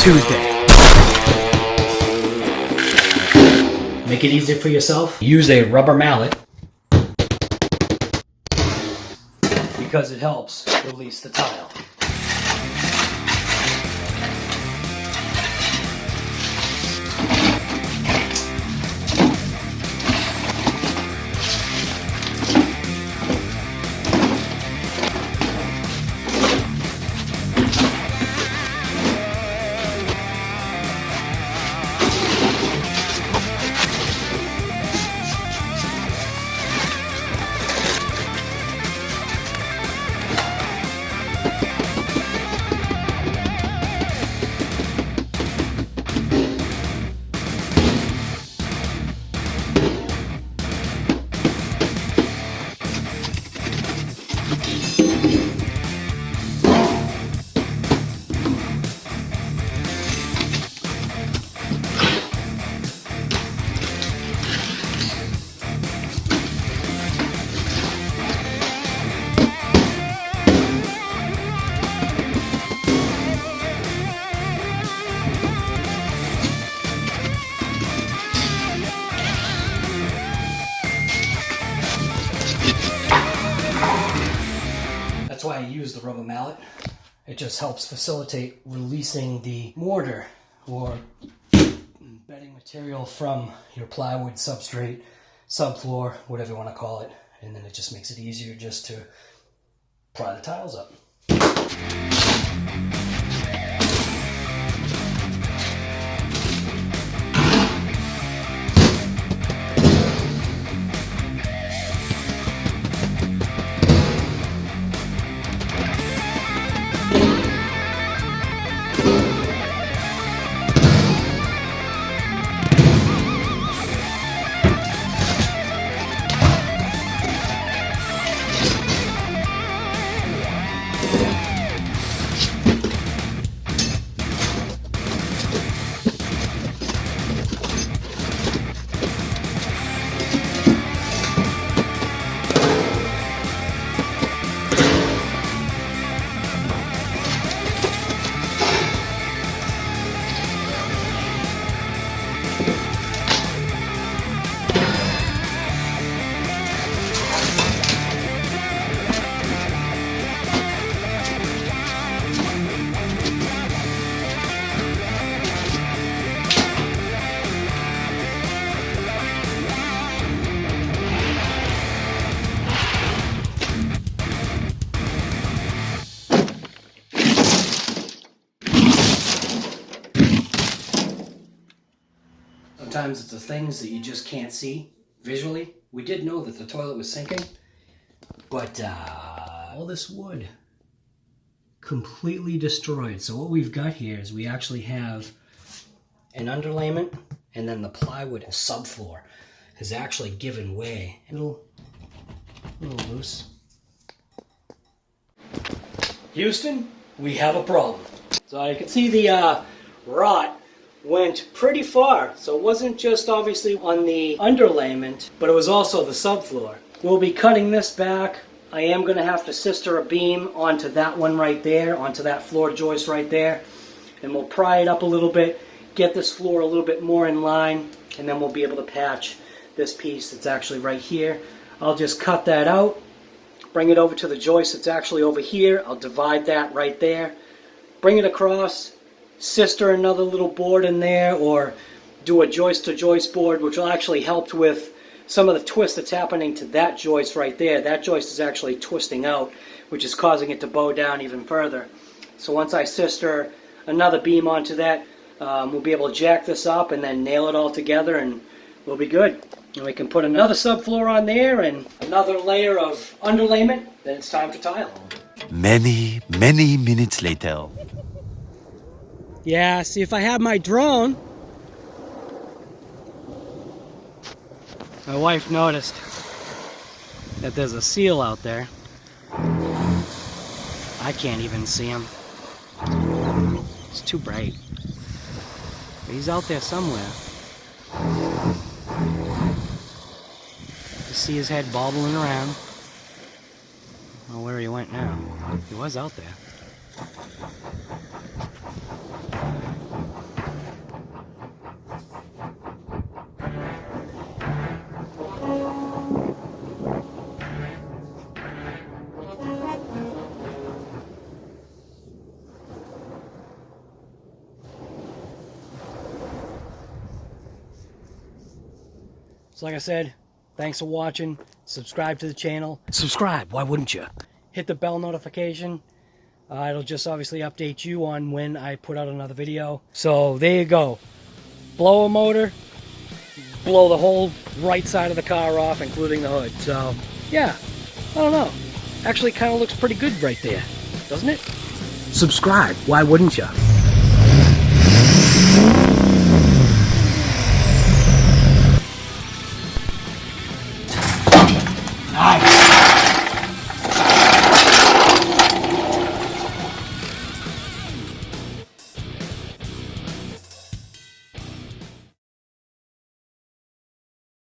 Tuesday. Make it easier for yourself. Use a rubber mallet because it helps release the tile. That's why I use the rubber mallet. It just helps facilitate releasing the mortar or bedding material from your plywood substrate, subfloor, whatever you want to call it. And then it just makes it easier just to pry the tiles up. Sometimes it's the things that you just can't see visually. We did know that the toilet was sinking, but all this wood completely destroyed. So what we've got here is we actually have an underlayment, and then the plywood and subfloor has actually given way. A little loose. Houston, we have a problem. So you can see the rot went pretty far, so it wasn't just obviously on the underlayment, but it was also the subfloor. We'll be cutting this back. I am going to have to sister a beam onto that one right there, onto that floor joist right there, and we'll pry it up a little bit, get this floor a little bit more in line, and then we'll be able to patch this piece that's actually right here. I'll just cut that out, bring it over to the joist that's actually over here. I'll divide that right there, bring it across, sister another little board in there, or do a joist to joist board, which will actually help with some of the twist that's happening to that joist right there. That joist is actually twisting out, which is causing it to bow down even further. So once I sister another beam onto that, we'll be able to jack this up and then nail it all together, and we'll be good. And we can put another subfloor on there and another layer of underlayment. Then it's time for tile. Many minutes later. Yeah, see, if I have my drone, my wife noticed that there's a seal out there. I can't even see him. It's too bright. But he's out there somewhere. You see his head bobbling around. I don't know where he went now. He was out there. So like I said, thanks for watching. Subscribe to the channel. Subscribe, why wouldn't you? Hit the bell notification. It'll just obviously update you on when I put out another video. So there you go. Blow a motor, blow the whole right side of the car off, including the hood. So yeah, I don't know. Actually kind of looks pretty good right there, doesn't it? Subscribe, why wouldn't you?